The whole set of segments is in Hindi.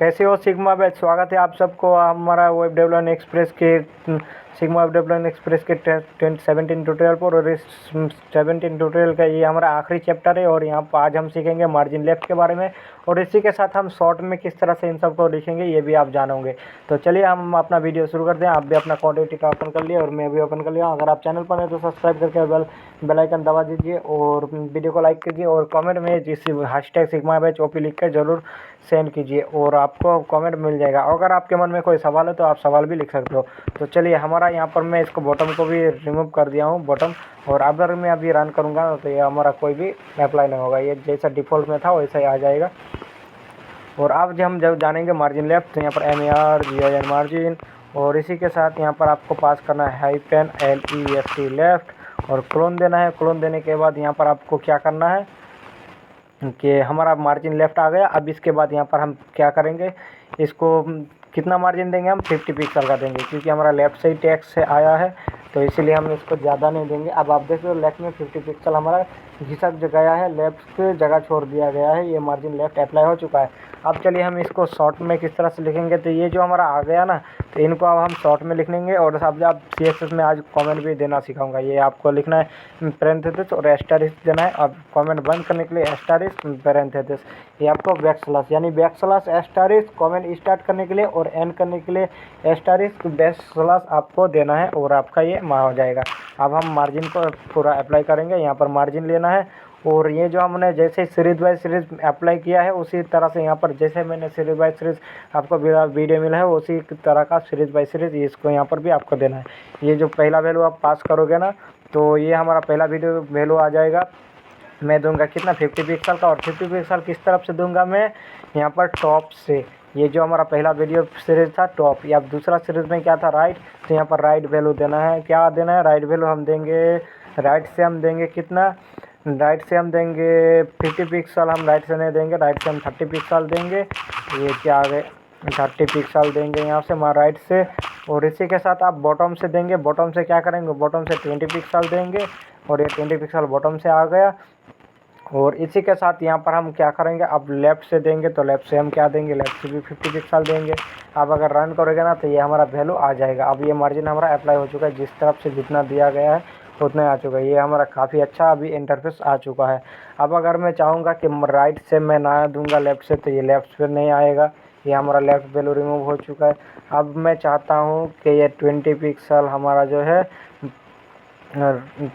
कैसे हो सिग्मा बैच। स्वागत है आप सबको हमारा वेब डेवलपमेंट एक्सप्रेस के सिग्मा वेब डेवलपमेंट एक्सप्रेस के 17 ट्यूटोरियल पर। और इस 17 ट्यूटोरियल का ये हमारा आखिरी चैप्टर है और यहाँ पर आज हम सीखेंगे मार्जिन लेफ्ट के बारे में। और इसी के साथ हम शॉर्ट में किस तरह से इन सबको लिखेंगे ये भी आप जानोगे। तो चलिए हम अपना वीडियो शुरू करते हैं। आप भी अपना कॉन्टेक्ट ओपन कर लिए और मैं भी ओपन कर लिया। अगर आप चैनल पर हैं तो सब्सक्राइब करके बेल आइकन दबा दीजिए और वीडियो को लाइक कीजिए और कमेंट में जिस हैशटैग सिग्मा बैच ओपी लिख कर जरूर सेंड कीजिए और आपको कमेंट मिल जाएगा। अगर आपके मन में कोई सवाल है तो आप सवाल भी लिख सकते हो। तो चलिए हमारा यहाँ पर मैं इसको बॉटम को भी रिमूव कर दिया हूँ बॉटम। और अगर मैं अभी रन करूँगा तो ये हमारा कोई भी अप्लाई नहीं होगा, ये जैसा डिफ़ॉल्ट में था वैसा ही आ जाएगा। और अब जब हम जानेंगे मार्जिन लेफ्ट तो यहाँ पर MARGIN मार्जिन और इसी के साथ यहाँ पर आपको पास करना है -LEFT लेफ्ट और क्लोन देना है। क्लोन देने के बाद यहाँ पर आपको क्या करना है कि हमारा मार्जिन लेफ्ट आ गया। अब इसके बाद यहाँ पर हम क्या करेंगे, इसको कितना मार्जिन देंगे, हम 50 पिक्सल का देंगे क्योंकि हमारा लेफ्ट से ही टेक्स्ट से आया है तो इसीलिए हम इसको ज़्यादा नहीं देंगे। अब आप देख रहे हो लेफ्ट में 50 पिक्सल हमारा घिसक गया है, लेफ्ट जगह छोड़ दिया गया है, ये मार्जिन लेफ्ट अप्लाई हो चुका है। अब चलिए हम इसको शॉर्ट में किस तरह से लिखेंगे। तो ये जो हमारा आ गया ना तो इनको अब हम शॉर्ट में लिख लेंगे। और अब आप CSS में आज कमेंट भी देना सिखाऊंगा। ये आपको लिखना है पैरेंथेसिस और एस्टेरिस्क देना है। अब कमेंट बंद करने के लिए एस्टेरिस्क पैरेंथेसिस, ये आपको बैकस्लैश यानी बैकस्लैश एस्टेरिस्क कमेंट स्टार्ट करने के लिए और एंड करने के लिए एस्टेरिस्क बैकस्लैश आपको देना है और आपका ये हो जाएगा। अब हम मार्जिन को पूरा अप्लाई करेंगे। यहाँ पर मार्जिन लेना है और ये जो हमने जैसे सीरीज बाय सीरीज अप्लाई किया है उसी तरह से यहाँ पर जैसे मैंने सीरीज बाय सीरीज आपको वीडियो मिला है उसी तरह का सीरीज बाय सीरीज इसको यहाँ पर भी आपको देना है। ये जो पहला वैल्यू आप पास करोगे ना तो ये हमारा पहला वीडियो वैल्यू आ जाएगा। मैं दूंगा कितना 50 पिक्सल का। और 50 पिक्सल किस तरफ से दूंगा मैं, यहाँ पर टॉप से। ये जो हमारा पहला वीडियो सीरीज था टॉप, या दूसरा सीरीज में क्या था राइट, तो यहाँ पर राइट वैल्यू देना है। क्या देना है, राइट वैल्यू हम देंगे। राइट से हम देंगे कितना, राइट से हम देंगे 50 पिक्सल, हम राइट से नहीं देंगे, राइट से हम 30 पिक्सल देंगे। ये क्या आ गए 30 पिक्सल देंगे यहाँ से हमारा राइट से। और इसी के साथ आप बॉटम से देंगे। बॉटम से क्या करेंगे, बॉटम से 20 पिक्सल देंगे और ये 20 पिक्सल बॉटम से आ गया। और इसी के साथ यहाँ पर हम क्या करेंगे, अब लेफ़्ट से देंगे तो लेफ़्ट से हम क्या देंगे, लेफ़्ट से भी 50 पिक्सल देंगे। अब अगर रन करोगे ना तो ये हमारा वैल्यू आ जाएगा। अब ये मार्जिन हमारा अप्लाई हो चुका है, जिस तरफ से जितना दिया गया है उतना आ चुका है। ये हमारा काफ़ी अच्छा अभी इंटरफेस आ चुका है। अब अगर मैं चाहूँगा कि राइट से मैं ना दूंगा लेफ़्ट से तो ये लेफ़्ट पे नहीं आएगा, ये हमारा लेफ़्ट वैल्यू रिमूव हो चुका है। अब मैं चाहता हूँ कि ये 20 पिक्सल हमारा जो है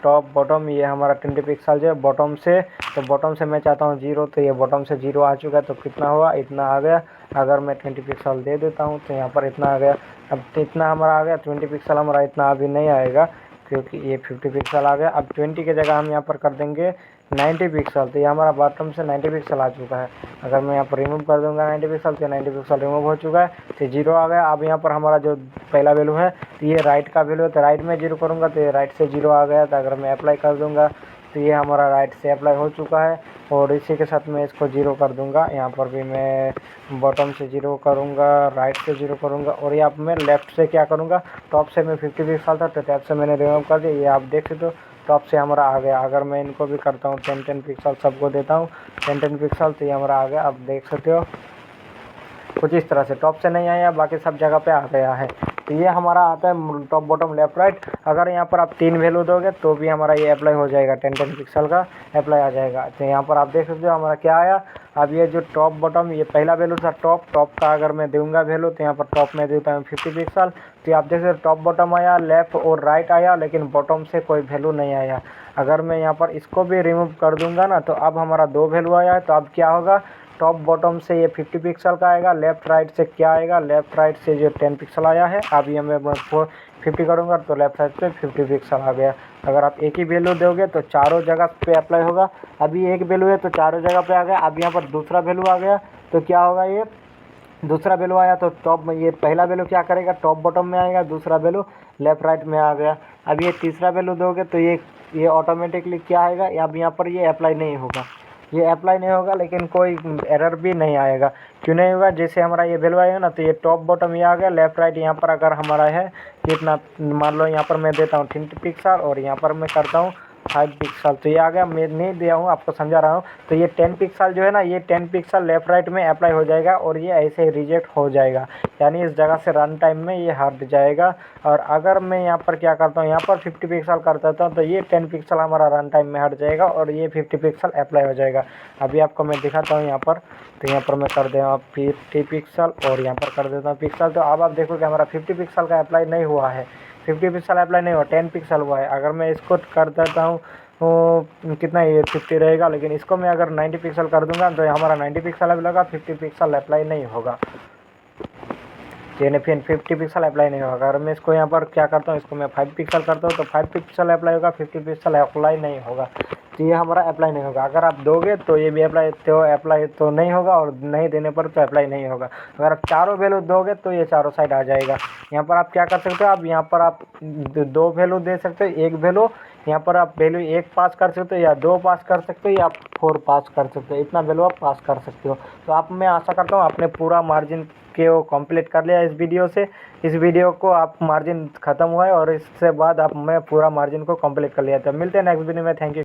टॉप बॉटम, ये हमारा 20 पिक्सल जो है बॉटम से, तो बॉटम से मैं चाहता हूँ 0 तो ये बॉटम से 0 आ चुका है। तो कितना हुआ, इतना आ गया। अगर मैं 20 पिक्सल दे देता हूँ तो यहाँ पर इतना आ गया। अब इतना हमारा आ गया, 20 पिक्सल हमारा इतना अभी नहीं आएगा क्योंकि ये 50 पिक्सल आ गया। अब 20 की जगह हम यहाँ पर कर देंगे 90 पिक्सल, तो ये हमारा बॉटम से 90 पिक्सल आ चुका है। अगर मैं यहाँ पर रिमूव कर दूंगा 90 पिक्सल तो 90 पिक्सल रिमूव हो चुका है, तो 0 आ गया। अब यहाँ पर हमारा जो पहला वैल्यू है तो ये राइट का वैल्यू है, तो राइट में 0 करूँगा तो ये राइट से 0 आ गया। तो अगर मैं अप्लाई कर दूँगा तो ये हमारा राइट से अप्लाई हो चुका है। और इसी के साथ मैं इसको 0 कर दूँगा। यहाँ पर भी मैं बॉटम से 0 करूँगा, राइट से 0 करूँगा। और यहाँ पर मैं लेफ़्ट से क्या करूँगा, टॉप से मैं 50 पिक्सल था तो टैप से मैंने रिमूव कर दिया। ये आप देख सकते हो टॉप से हमारा आ गया। अगर मैं इनको भी करता हूँ 10 पिक्सल, सबको देता हूँ 10 पिक्सल तो ये हमारा आ गया। आप देख सकते हो कुछ इस तरह से टॉप से नहीं आया, बाकी सब जगह पे आ गया है। तो ये हमारा आता है टॉप बॉटम लेफ्ट राइट। अगर यहाँ पर आप 3 वैल्यू दोगे तो भी हमारा ये अप्लाई हो जाएगा, 10 पिक्सल का अप्लाई आ जाएगा। तो यहाँ पर आप देख सकते हो हमारा क्या आया। अब ये जो टॉप बॉटम, ये पहला वैल्यू था टॉप का अगर मैं दूंगा वैल्यू तो यहाँ पर टॉप में देता हूँ 50 पिक्सल। तो आप देख सकते हो टॉप बॉटम आया, लेफ़्ट और राइट आया, लेकिन बॉटम से कोई वैल्यू नहीं आया। अगर मैं यहाँ पर इसको भी रिमूव कर दूंगा ना तो अब हमारा 2 वैल्यू आया है। तो अब क्या होगा, टॉप बॉटम से ये 50 पिक्सल का आएगा, लेफ़्ट राइट से क्या आएगा, लेफ़्ट राइट से जो 10 पिक्सल आया है। अब ये मैं 50 करूँगा तो लेफ़्ट साइड पे 50 पिक्सल आ गया। अगर आप एक ही वैल्यू दोगे तो चारों जगह पे अप्लाई होगा। अभी एक वैल्यू है तो चारों जगह पे आ गया। अब यहाँ पर दूसरा वैल्यू आ गया तो क्या होगा, ये दूसरा वैल्यू आया तो टॉप में ये पहला वैल्यू क्या करेगा, टॉप बॉटम में आएगा, दूसरा वैल्यू लेफ़्ट राइट में आ गया। अब ये तीसरा वैल्यू दोगे तो ये ऑटोमेटिकली क्या आएगा, अब यहाँ पर ये अप्लाई नहीं होगा, ये अप्लाई नहीं होगा, लेकिन कोई एरर भी नहीं आएगा। क्यों नहीं होगा, जैसे हमारा ये वैल्यू आएगा ना तो ये टॉप बॉटम ये आ गया, लेफ़्ट राइट यहाँ पर अगर हमारा है कितना, मान लो यहाँ पर मैं देता हूँ 30 पिक्सल और यहाँ पर मैं करता हूँ 5 पिक्सल, तो ये आ गया। मैं नहीं दिया हूँ, आपको समझा रहा हूँ। तो ये 10 पिक्सल जो है ना, ये 10 पिक्सल लेफ़्ट राइट में अप्लाई हो जाएगा और ये ऐसे ही रिजेक्ट हो जाएगा, यानी इस जगह से रन टाइम में ये हट जाएगा। और अगर मैं यहाँ पर क्या करता हूँ, यहाँ पर 50 पिक्सल कर देता हूँ, तो ये 10 पिक्सल हमारा रन टाइम में हट जाएगा और ये 50 पिक्सल अप्लाई हो जाएगा। अभी आपको मैं दिखाता हूँ यहाँ पर। तो यहाँ पर मैं कर दे रहा हूँ 50 पिक्सल और यहाँ पर कर देता हूँ पिक्सल। तो अब आप देखो कि हमारा 50 पिक्सल का अप्लाई नहीं हुआ है, 50 पिक्सल अप्लाई नहीं हुआ, 10 पिक्सल हुआ है। अगर मैं इसको कर देता हूँ तो कितना, ये 50 रहेगा, लेकिन इसको मैं अगर 90 पिक्सल कर दूंगा तो हमारा 90 पिक्सल अप्लाई होगा, 50 पिक्सल अप्लाई नहीं होगा, यानी फिर 50 पिक्सल अप्लाई नहीं होगा। अगर मैं इसको यहाँ पर क्या करता हूँ, इसको मैं 5 पिक्सल करता हूँ तो 5 पिक्सल अप्लाई होगा, 50 पिक्सल अप्लाई नहीं होगा, तो ये हमारा अप्लाई नहीं होगा। अगर आप दोगे तो ये भी अप्लाई तो नहीं होगा, और नहीं देने पर तो अप्लाई नहीं होगा। अगर आप चारों वैल्यू दोगे तो ये चारों साइड आ जाएगा। यहाँ पर आप क्या कर सकते हो, आप यहाँ पर आप 2 वैल्यू दे सकते हो, 1 वैल्यू यहाँ पर आप वैल्यू 1 पास कर सकते हो, या 2 पास कर सकते हो, या 4 पास कर सकते हो, इतना वैल्यू आप पास कर सकते हो। तो आप, मैं आशा करता हूँ आपने पूरा मार्जिन के वो कंप्लीट कर लिया इस वीडियो से। इस वीडियो को आप मार्जिन ख़त्म हुआ है और इससे बाद आप मैं पूरा मार्जिन को कंप्लीट कर लिया। तो मिलते हैं नेक्स्ट वीडियो में। Thank you.